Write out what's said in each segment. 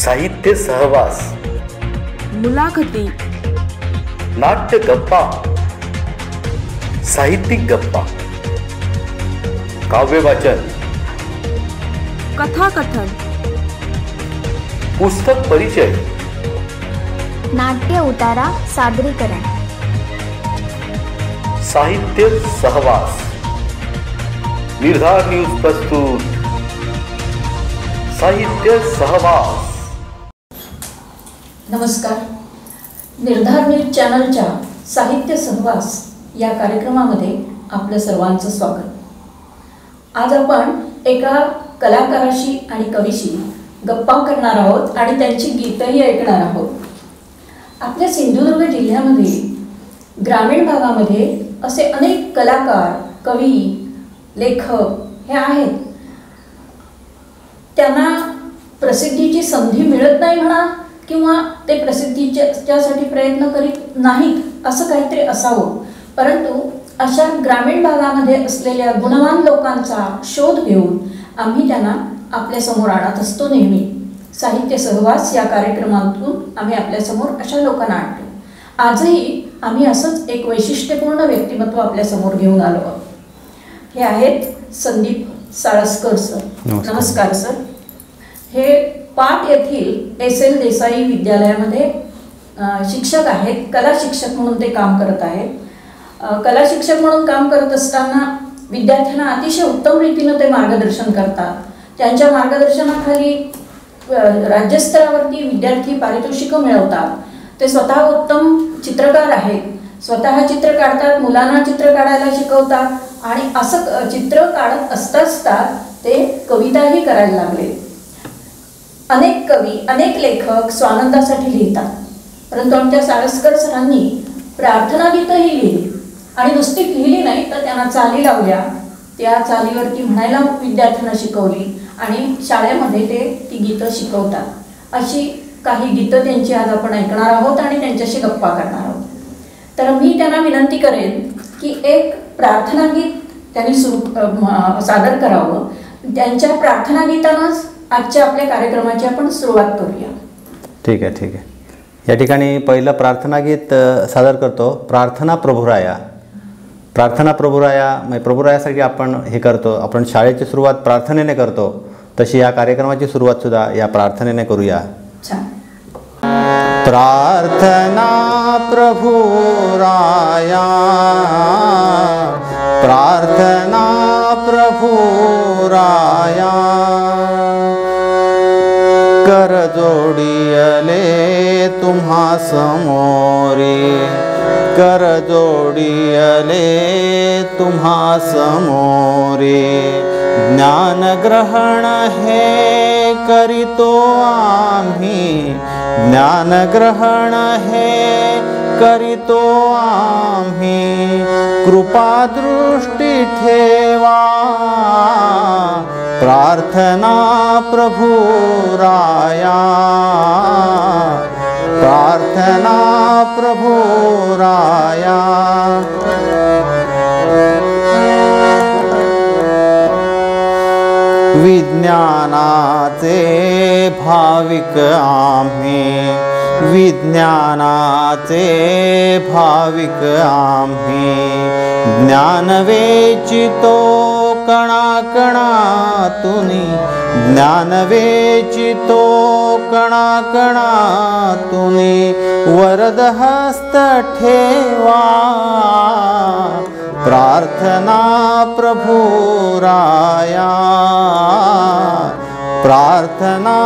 साहित्य सहवास, मुलाखती, नाट्य गप्पा, साहित्यिक गप्पा, काव्य वाचन, कथाकथन, पुस्तक परिचय, नाट्य उतारा सादरीकरण, साहित्य सहवास. निर्धार न्यूज प्रस्तुत साहित्य सहवास. नमस्कार. निर्धार न्यूज चॅनलच्या साहित्य सहवास या कार्यक्रमामध्ये आपलं सर्वांचं स्वागत. आज आपण एका कलाकाराशी आणि कवीशी गप्पा करणार आहोत आणि त्यांची गीतही ऐकणार आहोत. आपल्या सिंधुदुर्ग जिल्ह्यामध्ये ग्रामीण भागामध्ये असे अनेक कलाकार, कवी, लेखक हे आहेत. त्यांना प्रसिद्धीची संधी मिळत नाही म्हणा, किंवा ते प्रसिद्धीच्यासाठी प्रयत्न करीत नाहीत असं काहीतरी असावं. परंतु अशा ग्रामीण भागामध्ये असलेल्या गुणवान लोकांचा शोध घेऊन आम्ही त्यांना आपल्यासमोर आणत असतो. नेहमी साहित्य सहवास या कार्यक्रमातून आम्ही आपल्यासमोर अशा लोकांना आणतो. आजही आम्ही असंच एक वैशिष्ट्यपूर्ण व्यक्तिमत्व आपल्यासमोर घेऊन आलो आहोत. हे आहेत संदीप साळसकर सर. नमस्कार सर. हे पाट येथील SL देसाई विद्यालयामध्ये शिक्षक आहेत. कला शिक्षक म्हणून ते काम करत आहेत. कला शिक्षक म्हणून काम करत असताना विद्यार्थ्यांना अतिशय उत्तम रीतीनं ते मार्गदर्शन करतात. त्यांच्या मार्गदर्शनाखाली राज्यस्तरावरती विद्यार्थी पारितोषिकं मिळवतात. ते स्वतः उत्तम चित्रकार आहेत. स्वतः चित्र काढतात, मुलांना चित्र काढायला शिकवतात आणि असं चित्र काढत असता ते कविताही करायला लागले. अनेक कवी, अनेक लेखक स्वानंदासाठी लिहितात. परंतु आमच्या साळसकर सरांनी प्रार्थना गीतही लिहिली आणि नुसती लिहिली नाही तर त्यांना चाली लावल्या. त्या चालीवरती म्हणायला विद्यार्थ्यांना शिकवली आणि शाळेमध्ये ते ती गीतं शिकवतात. अशी काही गीतं त्यांची आज आपण ऐकणार आहोत आणि त्यांच्याशी गप्पा करणार आहोत. तर मी त्यांना विनंती करेन की एक प्रार्थना गीत त्यांनी सादर करावं. त्यांच्या प्रार्थना गीतानंच आजच्या आपल्या कार्यक्रमाची आपण सुरुवात करूया. ठीक आहे. या ठिकाणी पहिलं प्रार्थना गीत सादर करतो. प्रार्थना प्रभुराया. प्रार्थना प्रभुराया म्हणजे प्रभुरायासाठी आपण हे करतो. आपण शाळेची सुरुवात प्रार्थनेने करतो, तशी या कार्यक्रमाची सुरुवात सुद्धा या प्रार्थनेने करूया. प्रार्थना प्रभुराया, प्रार्थना प्रभुराया, कर जोडियले तुम्हा समोरी, कर जोडियले तुम्हा समोरी, ज्ञान ग्रहण हे करीतो आम्ही, ज्ञान ग्रहण हे करीतो आम्ही, कृपा दृष्टी ठेवा, प्रार्थना प्रभुराया, प्रार्थना प्रभुराया. विज्ञानाचे भाविक आम्ही, विज्ञानाचे भाविक आम्ही, ज्ञान वेचितो कणाकणातुनी, ज्ञान वेचितो कणाकणातुनी, वरद हस्त ठेवा, प्रार्थना प्रभुराया, प्रार्थना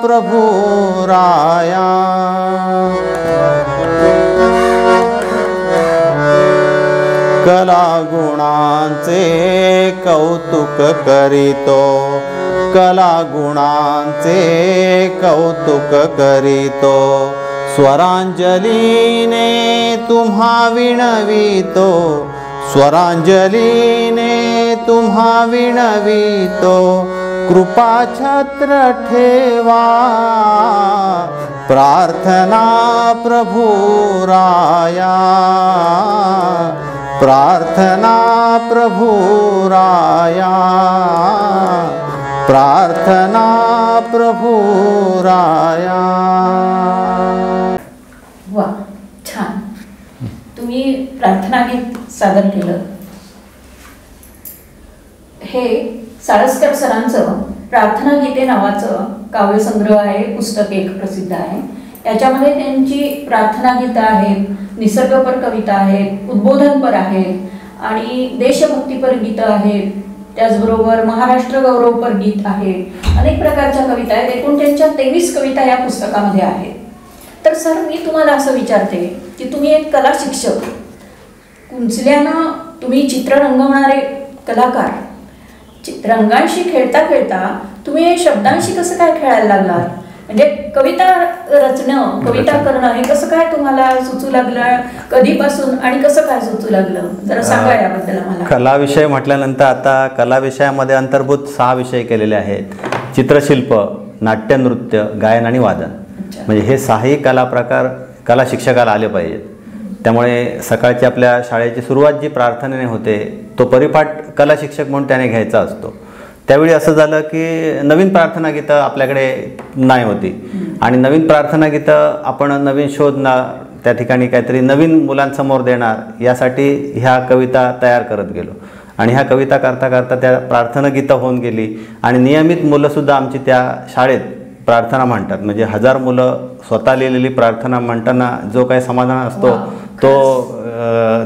प्रभुराया. कलागुणांचे कौतुक करीतो, कलागुणांचे कौतुक करीतो, स्वरांजलीने तुम्हा विणवितो, स्वरांजलीने तुम्हा विणवितो, कृपा छत्र ठेवा, प्रार्थना प्रभुराया, प्रार्थना प्रभुराया, प्रार्थना प्रभु राया. वा, छान. तुम्ही प्रार्थना गीत सादर केलं. हे सारस्कर सरांचं प्रार्थना गीते नावाचं काव्यसंग्रह आहे, पुस्तक एक प्रसिद्ध आहे. याच्यामध्ये त्यांची प्रार्थना गीतं आहेत, निसर्गपर कविता आहेत, उद्बोधनपर आहेत आणि देशभक्तीपर गीतं आहेत. त्याचबरोबर महाराष्ट्र गौरवपर गीत आहे. अनेक प्रकारच्या कविता आहेत. एकूण त्यांच्या 23 कविता या पुस्तकामध्ये आहेत. तर सर, मी तुम्हाला असं विचारते की तुम्ही एक कला शिक्षक, कुंचल्यानं तुम्ही चित्र रंगवणारे कलाकार, चित्ररंगांशी खेळता खेळता तुम्ही हे शब्दांशी कसं काय खेळायला लागलात? म्हणजे कविता रचणं, कविता करणं हे कसं काय तुम्हाला सुचू लागलं? कधीपासून आणि कसं काय सुचू लागलं? जरा सांगा याबद्दल आम्हाला. कला विषय म्हटल्यानंतर आता कला विषयामध्ये अंतर्भूत 6 विषय केलेले आहेत. चित्रशिल्प, नाट्यनृत्य, गायन आणि वादन. म्हणजे हे 6ही कला प्रकार कला शिक्षकाला आले पाहिजेत. त्यामुळे सकाळची आपल्या शाळेची सुरुवात जी प्रार्थनेने होते तो परिपाठ कला शिक्षक म्हणून त्याने घ्यायचा असतो. त्यावेळी असं झालं की नवीन प्रार्थना गीतं आपल्याकडे नाही होती आणि नवीन प्रार्थना गीतं आपण नवीन शोधणार, त्या ठिकाणी काहीतरी नवीन मुलांसमोर देणार यासाठी ह्या कविता तयार करत गेलो आणि ह्या कविता करता करता त्या प्रार्थना गीतं होऊन गेली आणि नियमित मुलंसुद्धा आमची त्या शाळेत प्रार्थना म्हणतात. म्हणजे 1000 मुलं स्वतः लिहिलेली प्रार्थना म्हणताना जो काही समाधान असतो तो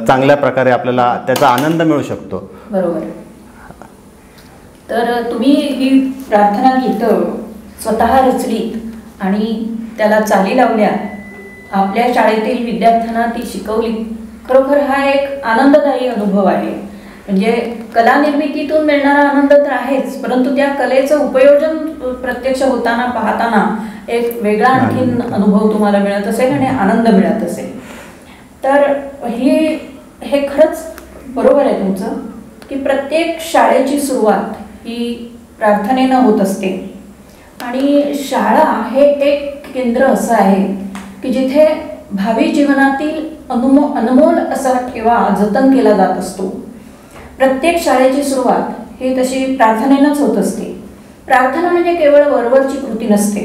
चांगल्या प्रकारे आपल्याला त्याचा आनंद मिळू शकतो. बरोबर. तर तुम्ही ही प्रार्थना गीतं स्वतः रचलीत आणि त्याला चाली लावल्या, आपल्या शाळेतील विद्यार्थ्यांना ती शिकवली. खरोखर हा एक आनंददायी अनुभव आहे. म्हणजे कला निर्मितीतून मिळणारा आनंद तर आहेच, परंतु त्या कलेचं उपयोजन प्रत्यक्ष होताना पाहताना एक वेगळा आणखीन अनुभव तुम्हाला मिळत असेल आणि आनंद मिळत असेल. तर हे खरंच बरोबर आहे तुमचं की प्रत्येक शाळेची सुरुवात ही प्रार्थनेनं होत असते आणि शाळा हे एक केंद्र असं आहे की जिथे भावी जीवनातील अनमोल असा ठेवा जतन केला जात असतो. प्रत्येक शाळेची सुरुवात ही तशी प्रार्थनेनंच होत असते. प्रार्थना म्हणजे केवळ वरवरची कृती नसते,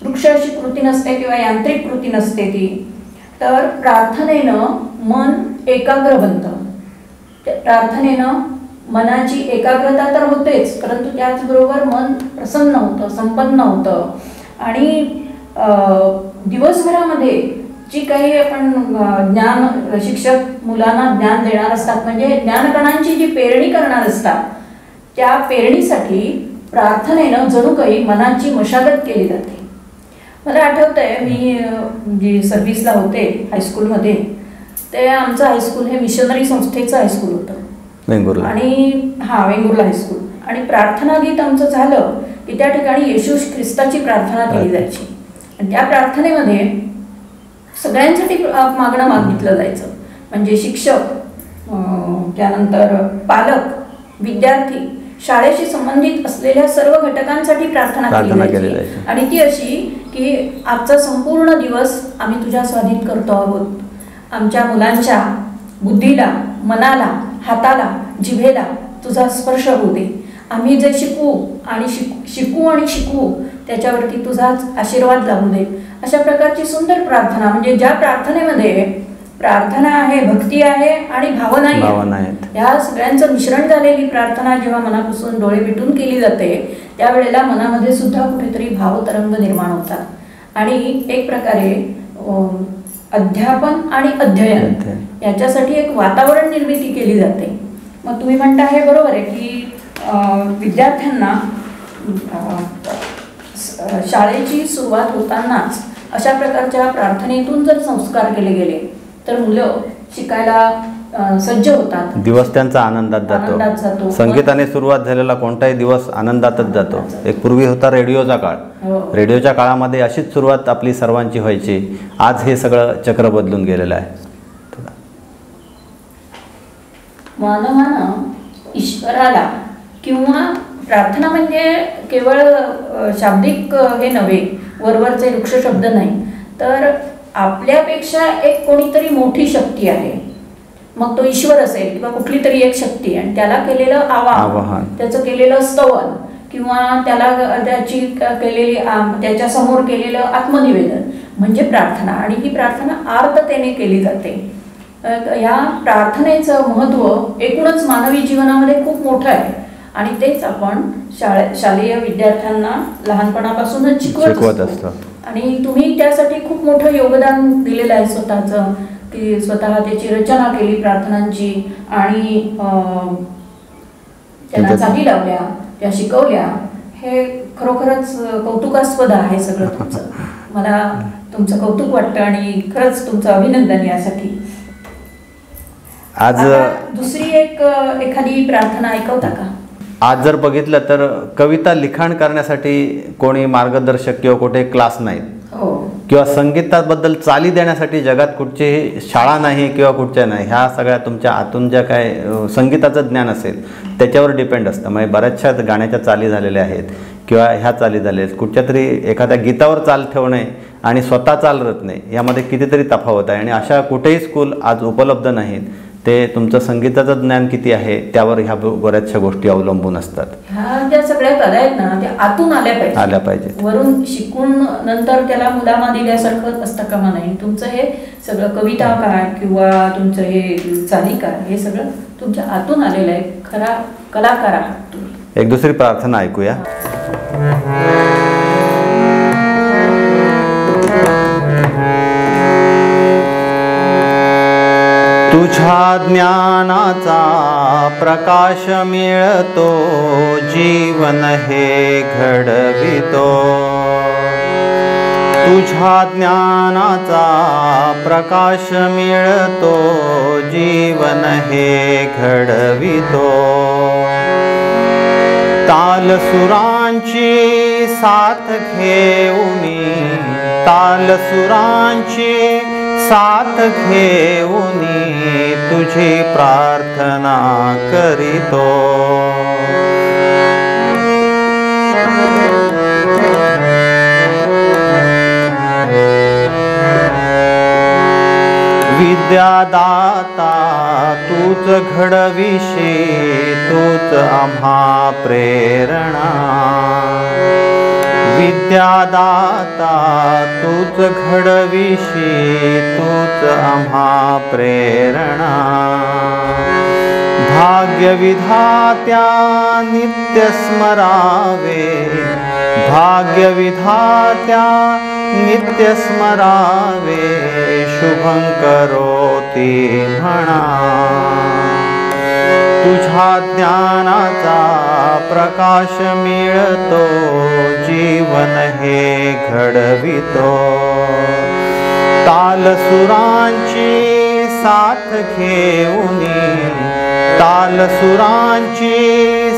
वृक्ष अशी कृती नसते किंवा यांत्रिक कृती नसते ती. तर प्रार्थनेनं मन एकाग्र बनतं. प्रार्थनेनं मनाची एकाग्रता तर होतेच, परंतु त्याचबरोबर मन प्रसन्न होतं, संपन्न होतं आणि दिवसभरामध्ये जी काही आपण ज्ञान शिक्षक मुलांना ज्ञान देणार असतात, म्हणजे ज्ञानकणांची जी पेरणी करणार असतात, त्या पेरणीसाठी प्रार्थनेनं जणू काही मनाची मशागत केली जाते. मला आठवतं आहे, मी जी सर्व्हिसला होते हायस्कूलमध्ये, ते आमचं हायस्कूल हे मिशनरी संस्थेचं हायस्कूल होतं वेंगुर्ला आणि वेंगुर्ला हायस्कूल. आणि प्रार्थना गीत आमचं झालं की त्या ठिकाणी येशू ख्रिस्ताची प्रार्थना केली जायची आणि त्या प्रार्थनेमध्ये सगळ्यांसाठी मागणं मागितलं जायचं. म्हणजे शिक्षक, त्यानंतर पालक, विद्यार्थी, शाळेशी संबंधित असलेल्या सर्व घटकांसाठी प्रार्थना केली जायची. आणि ती अशी की आजचा संपूर्ण दिवस आम्ही तुझ्या स्वाधीन करतो आहोत. आमच्या मुलांच्या बुद्धीला, मनाला, हाताला, जिभेला तुझा स्पर्श होऊ दे. आम्ही जे शिकू आणि शिकू त्याच्यावरती तुझाच आशीर्वाद लावू दे. अशा प्रकारची सुंदर प्रार्थना, म्हणजे ज्या प्रार्थनेमध्ये प्रार्थना आहे, भक्ती आहे आणि भावना आहेत, ह्या सगळ्यांचं मिश्रण झालेली प्रार्थना जेव्हा मनापासून डोळे मिटून केली जाते त्यावेळेला मनामध्ये सुद्धा कुठेतरी भावतरंग निर्माण होतात आणि एक प्रकारे अध्यापन आणि अध्ययन याच्यासाठी एक वातावरण निर्मिती केली जाते. मग तुम्ही म्हणता हे बरोबर आहे की विद्यार्थ्यांना शाळेची सुरुवात होतानाच अशा प्रकारच्या प्रार्थनेतून जर संस्कार केले गेले तर मुलं शिकायला सज्ज होतात. दिवस त्यांचा आनंदात जातो. संगीताने सुरुवात झालेला कोणताही दिवस आनंदातच जातो. एक पूर्वी होता रेडिओचा काळ. रेडिओच्या काळामध्ये अशीच सुरुवात आपली सर्वांची व्हायची. आज हे सगळं चक्र बदलून गेलेलं आहे. मानवानं ईश्वराला किंवा प्रार्थना म्हणजे केवळ शाब्दिक हे नव्हे, वरवरचे वृक्ष शब्द नाही, तर आपल्यापेक्षा एक कोणीतरी मोठी शक्ती आहे. मग तो ईश्वर असेल किंवा कुठली तरी एक शक्ती आणि त्याला केलेलं आवाहन, त्याचं केलेलं स्तवन किंवा त्याला त्याची केलेली त्याच्यासमोर केलेलं आत्मनिवेदन म्हणजे प्रार्थना, आणि ही प्रार्थना आर्ततेने केली जाते. या प्रार्थनेचं महत्त्व एकूणच मानवी जीवनामध्ये खूप मोठं आहे आणि तेच आपण शालेय विद्यार्थ्यांना लहानपणापासूनच शिकवत असतो. आणि तुम्ही त्यासाठी खूप मोठं योगदान दिलेलं आहे स्वतःचं, की स्वतः त्याची रचना केली प्रार्थनांची आणि त्यांना चाली लावल्या, त्या शिकवल्या. हे खरोखरच कौतुकास्पद आहे सगळं तुमचं. मला तुमचं कौतुक वाटतं आणि खरंच तुमचं अभिनंदन यासाठी. आज दुसरी एखादी प्रार्थना ऐकवता का? आज जर बघितलं तर कविता लिखाण करण्यासाठी कोणी मार्गदर्शक किंवा कुठे क्लास नाहीत, किंवा संगीताबद्दल चाली देण्यासाठी जगात कुठचीही शाळा नाही किंवा कुठच्या नाही. ह्या सगळ्या तुमच्या आतून ज्या काय संगीताचं ज्ञान असेल त्याच्यावर डिपेंड असतं. म्हणजे बऱ्याचशा गाण्याच्या चाली झालेल्या आहेत किंवा ह्या चाली झाल्या आहेत. कुठच्या तरी एखाद्या गीतावर चाल ठेवणे आणि स्वतः चाल रचणे यामध्ये कितीतरी तफावत आहे आणि अशा कुठेही स्कूल आज उपलब्ध नाहीत. ते तुमचं संगीताचं ज्ञान किती आहे त्यावर ह्या बऱ्याचशा गोष्टी अवलंबून असतात. ह्या ज्या सगळ्या कला आहेत ना त्या आतून आल्या पाहिजेत. वरून शिकून नंतर त्याला मुलामा दिल्यासारखं असतं कामा नाही. तुमचं हे सगळं कविता काय किंवा तुमचं हे चाली काय हे सगळं तुमच्या आतून आलेलं आहे. खरा कलाकार आहात तुम्ही. एक दुसरी प्रार्थना ऐकूया. तुझ्या ज्ञानाचा प्रकाश मिळतो, जीवन हे घडवितो. तुझ्या ज्ञानाचा प्रकाश मिळतो, जीवन हे घडवितो. ताल सुरांची साथ घेऊनी, ताल सुरांची साथ घेऊनी तुझी प्रार्थना करीतो. विद्यादाता तूच घडविशी, तूच आम्हा प्रेरणा. विद्यादाता तूच घडविशी, तूच आम्हा प्रेरणा. भाग्य विधात्या नित्य स्मरावे, भाग्य विधात्या नित्य स्मरावे, शुभं करोति म्हणा. तुझ्या ज्ञानाचा प्रकाश मिळतो, जीवन हे घडवितो. ताल सुरांची साथ घेऊनी, ताल सुरांची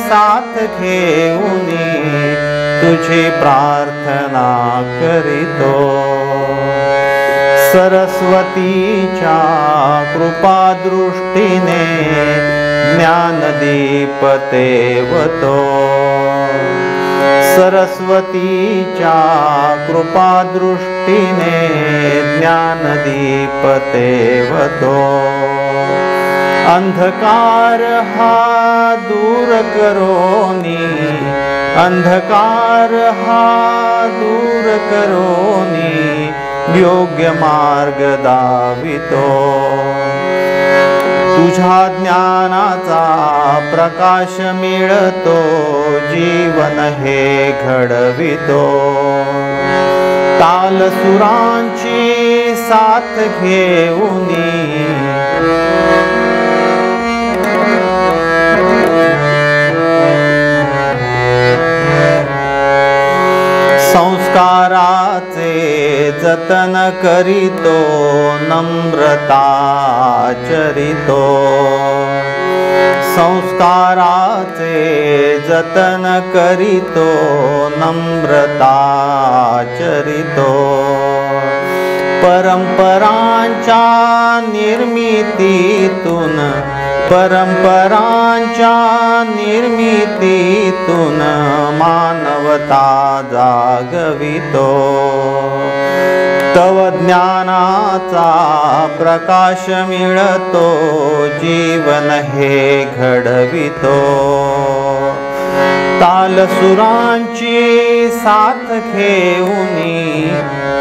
साथ घेऊनी तुझी प्रार्थना करीतो. सरस्वतीच्या कृपादृष्टीने ज्ञानदीप तेवतो. सरस्वतीच्या कृपादृष्टीने ज्ञानदीप तेवतो. अंधकार हा दूर करोनी, अंधकार हा दूर करोनी योग्य मार्ग दावितो. तुझ्या ज्ञानाचा प्रकाश मिळतो, जीवन हे घडवितो. ताल सुरांची साथ घेऊनी, संस्काराचे जतन करीतो, नम्रता चरितो. संस्काराचे जतन करीतो, नम्रता चरितो. परंपरांच्या निर्मितीतून, परंपरांच्या निर्मितीतून मानवता जागवितो. तव ज्ञानाचा प्रकाश मिळतो, जीवन हे घडवितो. तालसुरांची साथ घेऊनी,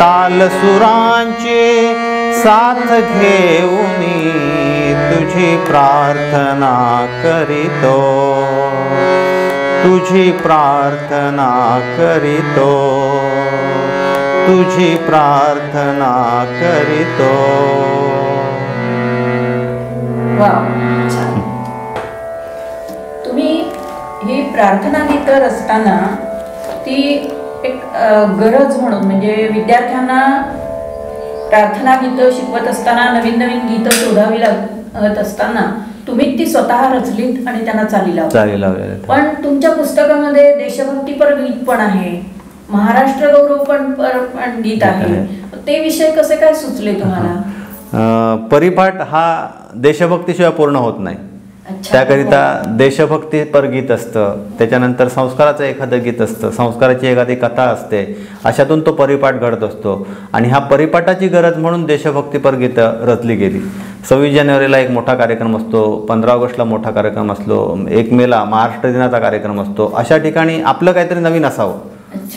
तालसुरांची साथ घेऊनी तुझी प्रार्थना करीतो, तुझी प्रार्थना करीतो, तुझी प्रार्थना करीतो. वा, छान. तुम्ही ही प्रार्थना गीतं रचताना ती एक गरज म्हणून, म्हणजे विद्यार्थ्यांना प्रार्थना गीतं शिकवत असताना, नवीन नवीन गीतं शोधावी लागत असताना तुम्ही ती स्वतः रचलीत आणि त्यांना चाली लावली. पण तुमच्या पुस्तकामध्ये देशभक्तीपर गीत पण आहे, महाराष्ट्र गौरव पण गीत आहे. ते विषय कसे काय सुचले तुम्हाला? परिपाठ हा देशभक्तीशिवाय पूर्ण होत नाही. त्याकरिता देशभक्तीपर गीत असतं, त्याच्यानंतर संस्काराचं एखादं गीत असतं, संस्काराची एखादी कथा असते, अशातून तो परिपाठ घडत असतो. आणि ह्या परिपाठाची गरज म्हणून देशभक्तीपर गीतं रचली गेली. 26 जानेवारीला एक मोठा कार्यक्रम असतो, 15 ऑगस्टला मोठा कार्यक्रम असतो, 1 मेला महाराष्ट्र दिनाचा कार्यक्रम असतो. अशा ठिकाणी आपलं काहीतरी नवीन असावं,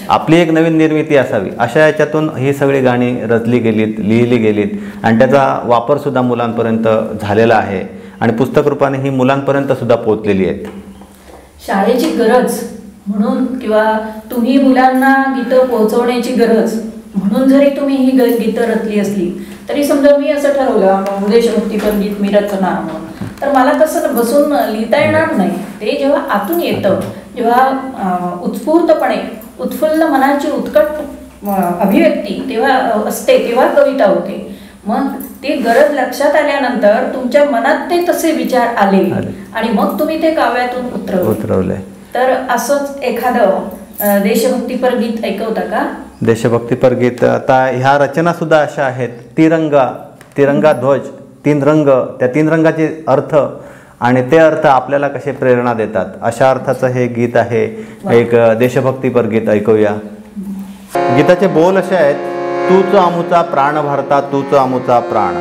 आपली एक नवीन निर्मिती असावी, अशा याच्यातून ही सगळी गाणी रचली गेलीत, लिहिली गेलीत आणि त्याचा वापरसुद्धा मुलांपर्यंत झालेला आहे आणि पुस्तक रूपाने ही मुलांपर्यंत सुद्धा पोहोचलेली आहेत. शाळेची गरज म्हणून किंवा तुम्ही मुलांना गीतं पोहोचवण्याची गरज म्हणून जरी तुम्ही ही गीतं रचली असली तरी समजा मी असं ठरवलं देशभक्तीपर गीत मी रचणार म्हणून, तर मला तसं बसून लिहिता येणार नाही. ते जेव्हा आतून येतं, जेव्हा उत्स्फूर्तपणे उत्फुल्ल मनाची उत्कट अभिव्यक्ती तेव्हा असते, तेव्हा कविता होते. मग ती गरज लक्षात आल्यानंतर तुमच्या मनात ते तसे विचार आले आणि मग तुम्ही ते काव्यातून उतरवले. तर असंच एखादं देशभक्तीपर गीत ऐकवता का? देशभक्तीपर गीत आता ह्या रचना सुद्धा अशा आहेत. तिरंगा, तिरंगा ध्वज, 3 रंग, त्या 3 रंगाचे अर्थ आणि ते अर्थ आपल्याला कसे प्रेरणा देतात, अशा अर्थाचं हे गीत आहे. एक देशभक्तीपर गीत ऐकूया. गीताचे बोल असे आहेत. तूच आमुचा प्राण भारता, तूच आमुचा प्राण,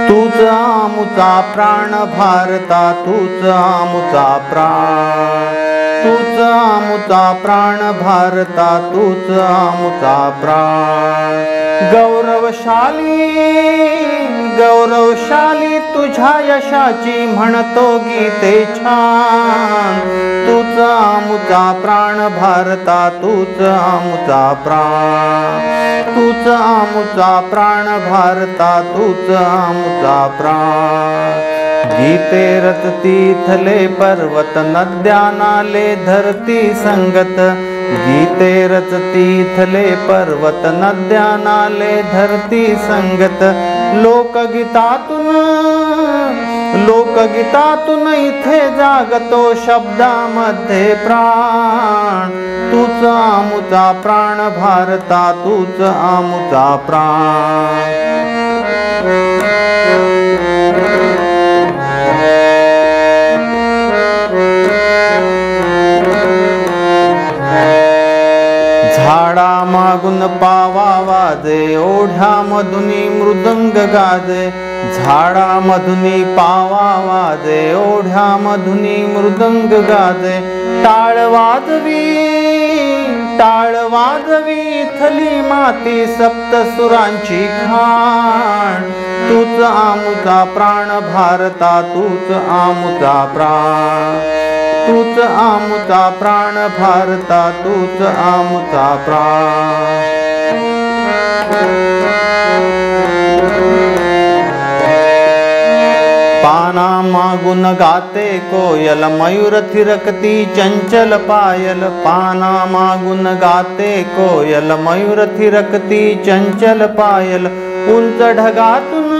तूच आमुचा प्राण भारता, तूच आमुचा प्राण, तूच आमुचा प्राण भारता, तूच आमुचा प्राण. गौरवशाली, गौरवशाली तुझ्या यशाची म्हणतो गीते छान. तूच आमुचा प्राण भारता, तूच आमुचा प्राण, तूच आमुचा प्राण भारता, तूच आमुचा प्राण. गीते रचती थले पर्वत, नद्या नाले धरती संगत. गीते रचती थले पर्वत, नद्या नाले धरती संगत. लोकगीतातून, लोकगीतातून इथे जागतो शब्दामध्ये प्राण. तूच आमुचा प्राण भारता, तूच आमुचा प्राण. झाडा मागून पावा वाजे, ओढ्या मधुनी मृदंग गाजे. झाडा मधुनी पावा वाजे, ओढ्या मधुनी मृदंग गाजे. टाळ वाजवी, टाळ वाजवी इथली माती सप्तसुरांची खाण. तूच आमुचा प्राण भारता, तूच आमुचा प्राण. तूच आमुचा प्राण भारता, तूच आमुचा प्राण. पाना मागून गाते कोयल, मयूर थिरकती चंचल पायल. पाना मागून गाते कोयल, मयूर थिरकती चंचल पायल. उंच ढगातून,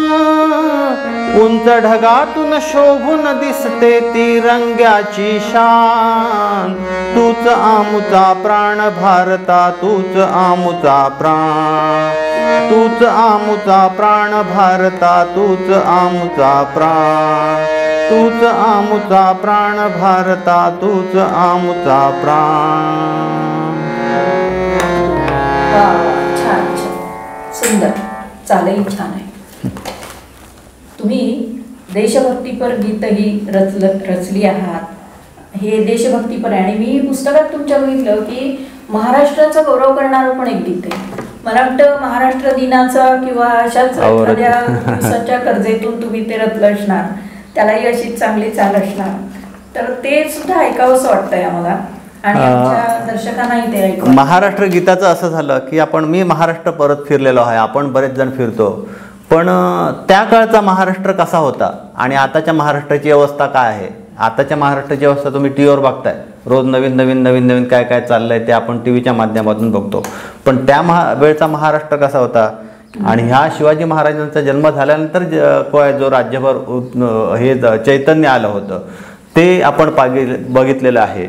उंच ढगातून शोभून दिसते तिरंग्याची शान. तूच आमुचा प्राण भारता, तूच आमुचा प्राण. तूच आमुचा प्राण भारता, तूच आमुचा प्राण. तूच आमुचा प्राण भारता, तूच आमुचा प्राण. छान छान, सुंदर, चालही छान आहे. तुम्ही देशभक्तीपर गीतही रचली आहात. हे देशभक्तीपर आहे. आणि मी पुस्तकात तुमच्या बघितलं की महाराष्ट्राचा गौरव करणारं पण एक गीत आहे. मला वाटतं महाराष्ट्र दिनाचा किंवा अशाच एखाद्या दिवसाच्या कर्जेतून तुम्ही ते रचलं असणार, त्यालाही अशी चांगली चाल असणार. तर ते सुद्धा ऐकावंसं वाटतंय आम्हाला आणि आमच्या दर्शकांनाही ते ऐकावं. महाराष्ट्र गीताचं असं झालं की मी महाराष्ट्र परत फिरलेलो आहे, आपण बरेच जण फिरतो, पण त्या काळचा महाराष्ट्र कसा होता आणि आताच्या महाराष्ट्राची अवस्था काय आहे. आताच्या महाराष्ट्राची अवस्था तुम्ही टी व्हीवर बघताय, रोज नवीन नवीन नवीन नवीन काय काय चाललंय ते आपण टी व्हीच्या माध्यमातून बघतो. पण त्या वेळचा महाराष्ट्र कसा होता आणि ह्या शिवाजी महाराजांचा जन्म झाल्यानंतर जो राज्यभर हे चैतन्य आलं होतं ते आपण बघितलेलं आहे.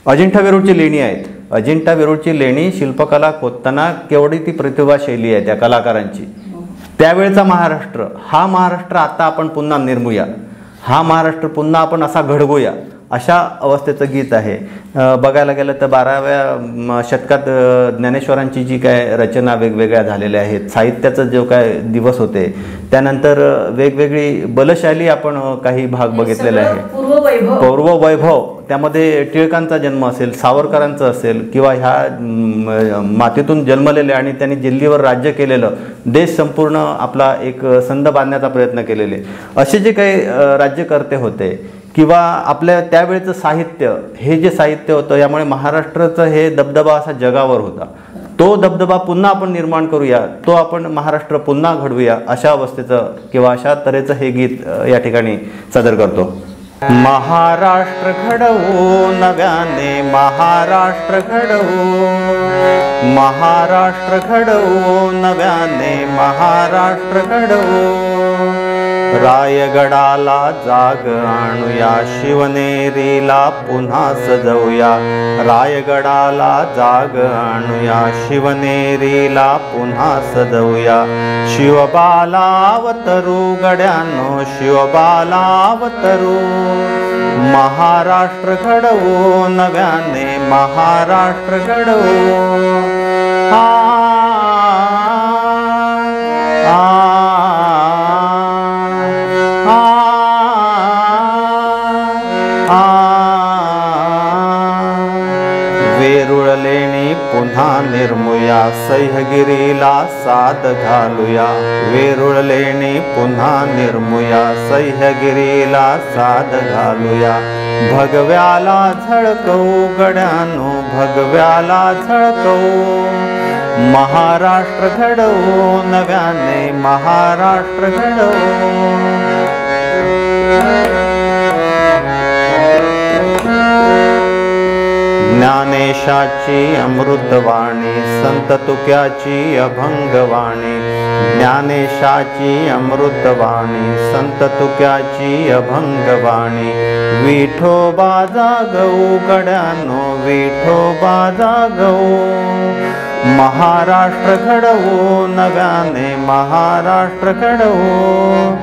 अजिंठा वेरूळची लेणी आहेत. अजिंठा वेरूळची लेणी शिल्पकला खोदताना केवढी ती प्रतिभाशैली आहे त्या कलाकारांची. त्यावेळचा महाराष्ट्र, हा महाराष्ट्र आता आपण पुन्हा निर्मूया, हा महाराष्ट्र पुन्हा आपण असा घडवूया, अशा अवस्थेचं गीत आहे. बघायला गेलं तर 12व्या शतकात ज्ञानेश्वरांची जी काय रचना वेगवेगळ्या झालेल्या आहेत, साहित्याचं जो काय दिवस होते, त्यानंतर वेगवेगळी बलशाली आपण काही भाग बघितलेले आहे. पूर्व वैभव, त्यामध्ये टिळकांचा जन्म असेल, सावरकरांचं असेल किंवा ह्या मातीतून जन्मलेले आणि त्यांनी दिल्लीवर राज्य केलेलं, देश संपूर्ण आपला एक संध बांधण्याचा प्रयत्न केलेले असे जे काही राज्यकर्ते होते किंवा आपल्या त्यावेळेचं साहित्य, हे जे साहित्य होतं, यामुळे महाराष्ट्राचं हे दबदबा असा जगावर होता. तो दबदबा पुन्हा आपण निर्माण करूया, तो आपण महाराष्ट्र पुन्हा घडवूया, अशा अवस्थेचं किंवा अशा तऱ्हेचं हे गीत या ठिकाणी सादर करतो. महाराष्ट्र घडवू नव्याने, महाराष्ट्र घडवू, महाराष्ट्र घडवू नव्याने, महाराष्ट्र घडवू. रायगडाला जाग आणूया, शिवनेरीला पुन्हा सजवूया. रायगडाला जाग आणूया, शिवनेरीला पुन्हा सजवूया. शिवबाला अवतरू गड्यानो, शिवबाला अवतरू. महाराष्ट्र घडवू नव्याने, महाराष्ट्र घडवू. वेरूळ लेणी पुन्हा निर्मूया, सह्यागिरीला साद घालूया. वेरूळ लेणी पुन्हा निर्मूया, सह्यागिरीला साद घालूया. भगव्याला झळकवू गड्यानो, भगव्याला झळकवू. महाराष्ट्र घडवू नव्याने, महाराष्ट्र घडवू. ज्ञानेशाची अमृतवाणी, संत तुक्याची अभंगवाणी. ज्ञानेशाची अमृतवाणी, संत तुक्याची अभंगवाणी. विठोबा जागवू गड्यानो, विठोबा जागवू. महाराष्ट्र घडवू नव्याने, महाराष्ट्र घडवू.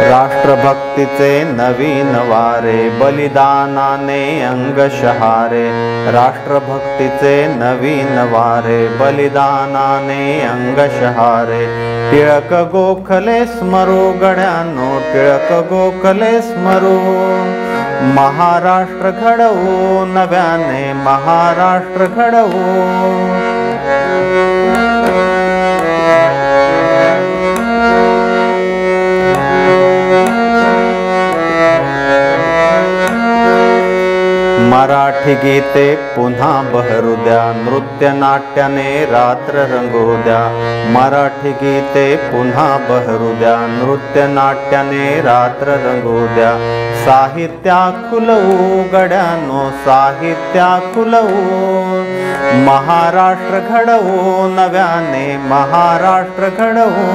राष्ट्रभक्तीचे नवीन वारे, बलिदानाने अंग शहारे. राष्ट्रभक्तीचे नवीन वारे, बलिदानाने अंग शहारे. टिळक गोखले स्मरू गड्यानो, टिळक गोखले स्मरू. महाराष्ट्र घडवू नव्याने, महाराष्ट्र घडवू. मराठी गीते पुन्हा बहरू द्या, नृत्य नाट्याने रात्र रंगू द्या. मराठी गीते पुन्हा बहरू द्या, नृत्य नाट्याने रात्र रंगू द्या. साहित्या खुलवू गड्यानो, साहित्या खुलवू. महाराष्ट्र घडवू नव्याने, महाराष्ट्र घडवू.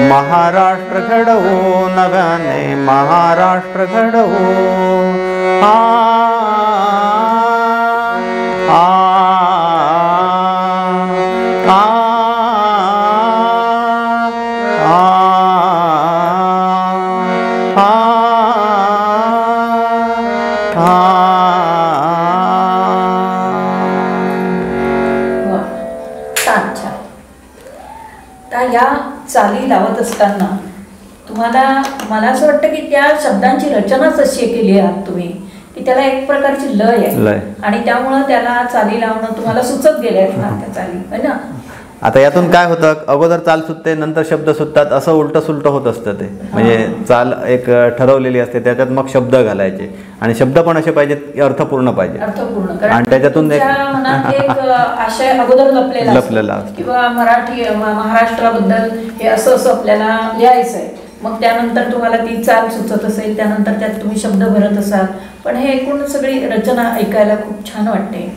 महाराष्ट्र घडवू नव्याने, महाराष्ट्र घडवू. आ चाली लावत असताना तुम्हाला, मला असं वाटतं की त्या शब्दांची रचनाच अशी केली आहात तुम्ही की त्याला एक प्रकारची लय आहे आणि त्यामुळं त्याला चाली लावणं तुम्हाला सुचत गेले आहेत ना त्या चाली, है ना. आता यातून काय होतं, अगोदर चाल सुटते नंतर शब्द सुटतात, असं उलट सुलट होत असतं ते. म्हणजे चाल एक ठरवलेली असते, त्याच्यात मग शब्द घालायचे आणि शब्द पण असे पाहिजेत अर्थपूर्ण पाहिजे, अर्थपूर्ण. आणि त्याच्यातून एक आशय अगोदर लपलेला किंवा मराठी महाराष्ट्राबद्दल हे असं असं आपल्याला लिहायचं आहे, मग त्यानंतर तुम्हाला ती चाल सुचत असेल, त्यानंतर त्यात तुम्ही शब्द भरत असाल, पण हे एकूण सगळी रचना ऐकायला खूप छान वाटते.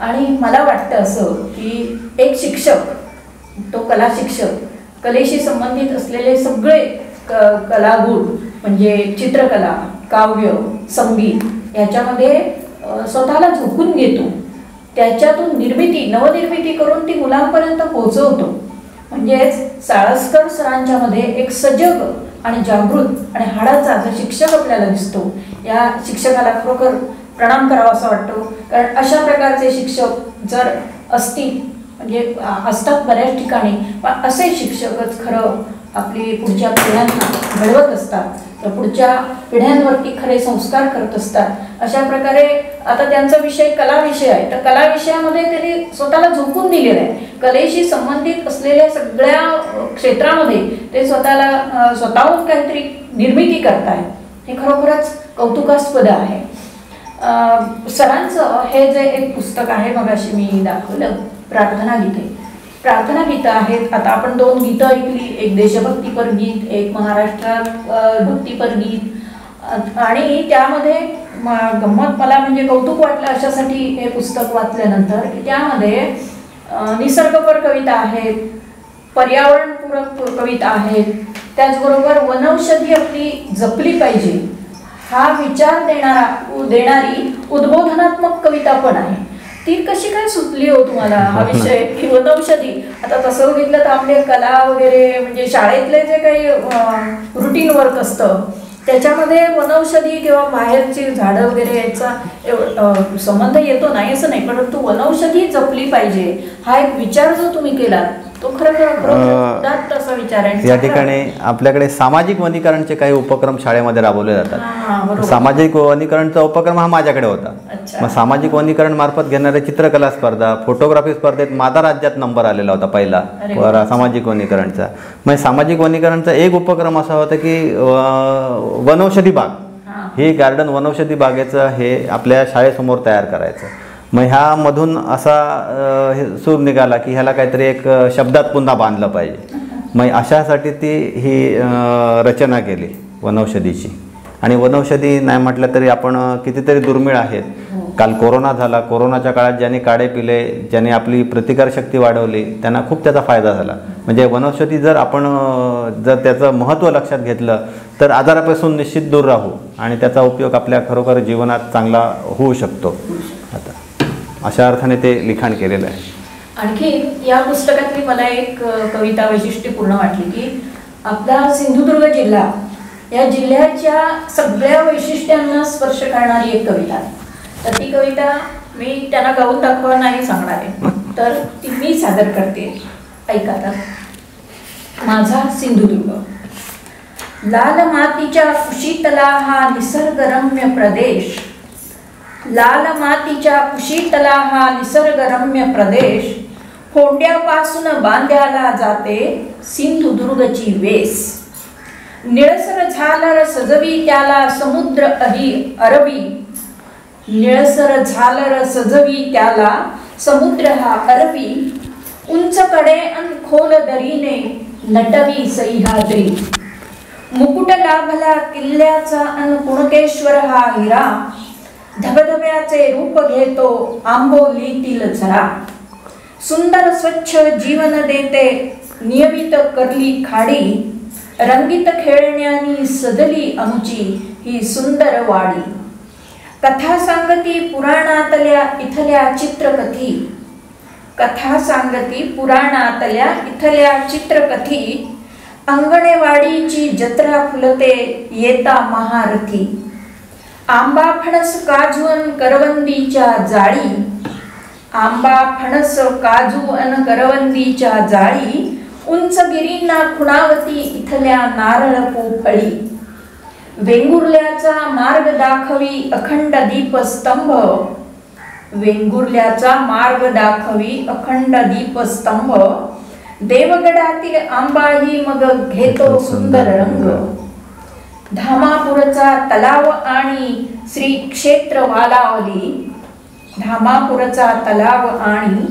आणि मला वाटतं असं की एक शिक्षक, तो कला शिक्षक, कलेशी संबंधित असलेले सगळे कलागुण म्हणजे चित्रकला, काव्य, संगीत याच्यामध्ये स्वतःला झोकून घेतो, त्याच्यातून नवनिर्मिती करून ती मुलांपर्यंत पोहोचवतो. म्हणजेच साळसकर सरांच्या मध्ये एक सजग आणि जागृत आणि हाडाचा जो शिक्षक आपल्याला दिसतो, या शिक्षकाला खरोखर प्रणाम करावा असं वाटतो. कारण अशा प्रकारचे शिक्षक जर असतील, म्हणजे असतात बऱ्याच ठिकाणी, पण असे शिक्षकच खरं आपली पुढच्या पिढ्यांना घडवत असतात, तर पुढच्या पिढ्यांवरती खरे संस्कार करत असतात. अशा प्रकारे आता त्यांचा विषय कला विषय आहे, तर कला विषयामध्ये त्यांनी स्वतःला झोकून दिलेलं आहे. कलेशी संबंधित असलेल्या सगळ्या क्षेत्रामध्ये ते स्वतःहून काहीतरी निर्मिती करतायत, हे खरोखरच कौतुकास्पद आहे. सरांचं हे जे एक पुस्तक आहे, मगाशी मी दाखवलं, प्रार्थना गीतं आहेत. आता आपण 2 गीतं ऐकली, एक देशभक्तीपर गीत, एक महाराष्ट्र भक्तीपर गीत. आणि त्यामध्ये गंमत मला म्हणजे कौतुक वाटलं अशासाठी हे पुस्तक वाचल्यानंतर की त्यामध्ये निसर्गपर कविता आहेत, पर्यावरणपूरक कविता आहेत, त्याचबरोबर वनौषधी आपली जपली पाहिजे हा विचार देणारी उद्बोधनात्मक कविता पण आहे. ती कशी काय सुचली हो तुम्हाला हा विषय की वनौषधी? आता तसं बघितलं तर आपले कला वगैरे म्हणजे शाळेतले जे काही रुटीन वर्क असतं त्याच्यामध्ये वनौषधी किंवा बाहेरची झाडं वगैरे याचा संबंध येतो नाही असं नाही, परंतु वनौषधी जपली पाहिजे हा एक विचार जो तुम्ही केला तो खरं असा विचार आहे. या ठिकाणी आपल्याकडे सामाजिक वनीकरणचे काही उपक्रम शाळेमध्ये राबवले जातात. सामाजिक वनीकरणचा उपक्रम हा माझ्याकडे होता. मग सामाजिक वनीकरण मार्फत घेणारे चित्रकला स्पर्धा, फोटोग्राफी स्पर्धेत माझा राज्यात नंबर आलेला होता पहिला सामाजिक वनीकरणचा. मग सामाजिक वनीकरणचा एक उपक्रम असा होता की वनौषधी बाग, ही गार्डन वनौषधी बागेचं हे आपल्या शाळेसमोर तयार करायचं. मग ह्यामधून असा सूर निघाला की ह्याला काहीतरी एक शब्दात पुन्हा बांधलं पाहिजे. मग अशासाठी ही रचना केली वनौषधीची. आणि वनौषधी नाही म्हटलं तरी आपण कितीतरी दुर्मिळ आहेत. काल कोरोना झाला, कोरोनाच्या काळात ज्यांनी काढे पिले, ज्यांनी आपली प्रतिकारशक्ती वाढवली, त्यांना खूप त्याचा फायदा झाला. म्हणजे वनौषधी जर त्याचं महत्त्व लक्षात घेतलं तर आजारापासून निश्चित दूर राहू आणि त्याचा उपयोग आपल्या खरोखर जीवनात चांगला होऊ शकतो. आता अशा अर्थाने ते लिखाण केलेलं आहे. आणखी या पुस्तकातली मला एक कविता वैशिष्ट्यपूर्ण वाटली की आपला सिंधुदुर्ग जिल्हा या जिल्ह्याच्या सगळ्या वैशिष्ट्यांना स्पर्श करणारी एक कविता आहे. तर ती कविता मी त्यांना गाऊन दाखवा नाही सांगणार आहे, तर ती मी सादर करते. ऐका तर. माझा सिंधुदुर्ग. लाल मातीच्या कुशीतला हा निसर्गरम्य प्रदेश, लाल मातीच्या कुशीतला हा निसर्गरम्य प्रदेश, फोंड्यापासून बांध्याला जाते सिंधुदुर्गची वेस. निळसर झालर सजवी त्याला समुद्र अरबी, निळसर झालर सजवी त्याला समुद्र हा अरबी, उंच कडे अन खोल दरीने नटवी सह्याद्री. मुकुट लाभला किल्ल्याचा अन कुणकेश्वर हा हिरा, धबधब्याचे रूप घेतो आंबोलीतील झरा. सुंदर स्वच्छ जीवन देते नियमित करली खाडी, रंगीत खेळण्यानी सजली आमची ही सुंदर वाडी. कथा सांगती पुराणातल्या इथल्या चित्रकथी, कथा सांगती पुराणातल्या इथल्या चित्रकथी, अंगणेवाडीची जत्रा फुलते येता महारथी. आंबा फणस काजू अन करवंदीच्या जाळी, आंबा फणस काजू अन करवंदीच्या जाळी, उंच गिरींना खुणावती इथल्या नारळ पोफळी, वेंगुर्ल्याचा मार्ग दाखवी अखंड दीपस्तंभ, वेंगुर्ल्याचा मार्ग दाखवी अखंड दीपस्तंभ, देवगडातील आंबाही मग घेतो सुंदर रंग, धामापूरचा तलाव आणि श्री क्षेत्र वालावली, धामापूरचा तलाव आणि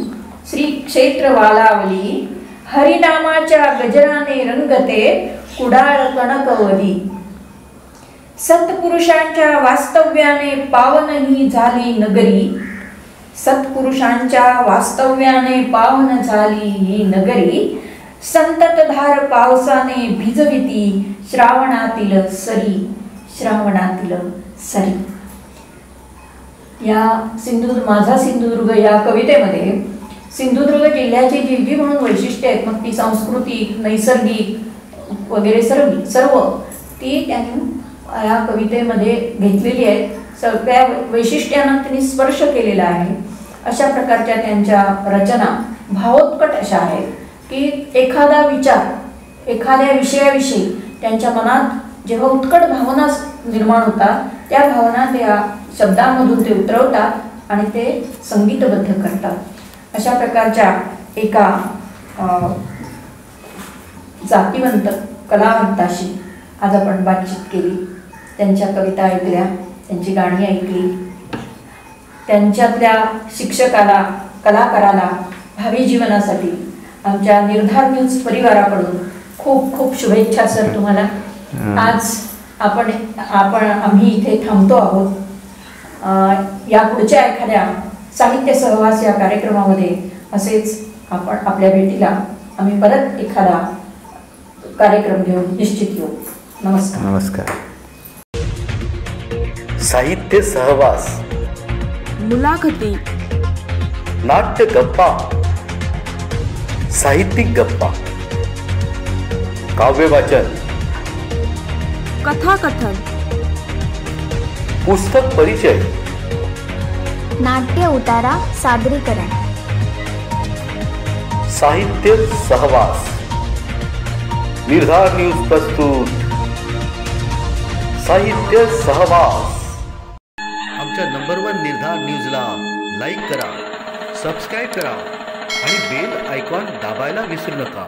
श्री क्षेत्र वालावली, हरिनामाच्या गजराने रंगते कुडाळ कणकवली, सत्पुरुषांच्या वास्तव्याने पावन ही झाली नगरी, सत्पुरुषांच्या वास्तव्याने पावन झाली ही नगरी, संततधार पावसाने भिजविती श्रावणातील सरी, श्रावणातील सरी. या सिंधुदुर्ग माझा सिंधुदुर्ग या कवितेमध्ये सिंधुदुर्ग जिल्ह्याची जी जी म्हणून वैशिष्ट्ये आहेत, मग ती सांस्कृतिक, नैसर्गिक वगैरे सर्व ती त्यांनी या कवितेमध्ये घेतलेली आहेत. सगळ्या वैशिष्ट्यांना त्यांनी स्पर्श केलेला आहे. अशा प्रकारच्या त्यांच्या रचना भावोत्कट अशा आहेत की एखादा विचार, एखाद्या विषयाविषयी त्यांच्या मनात जेव्हा उत्कट भावना निर्माण होतात, त्या भावना त्या शब्दांमधून ते उतरवतात आणि ते संगीतबद्ध करतात. अशा प्रकारच्या एका जातीवंत कलावंताशी आज आपण बातचीत केली, त्यांच्या कविता ऐकल्या, त्यांची गाणी ऐकली, त्यांच्यातल्या शिक्षकाला, कलाकाराला भावी जीवनासाठी आमच्या निर्धार न्यूज परिवाराकडून खूप खूप शुभेच्छा सर तुम्हाला. आज आम्ही इथे थांबतो आहोत. या पुढच्या एखाद्या साहित्य सहवास या कार्यक्रमामध्ये असेच आपण आपल्या भेटीला आम्ही परत एखादा कार्यक्रम घेऊन निश्चित येऊ. नमस्कार. नमस्कार. साहित्य सहवास, मुलाखती, नाट्य गप्पा, साहित्यिक गप्पा, काव्य वाचन, कथाकथन, पुस्तक परिचय, नाट्य उतारा सादरीकरण. साहित्य सहवास. निर्धार न्यूज प्रस्तुत साहित्य सहवास. आमच्या नंबर 1 निर्धार न्यूजला लाईक करा, सबस्क्राईब करा आणि बेल आयकॉन दाबायला विसरू नका.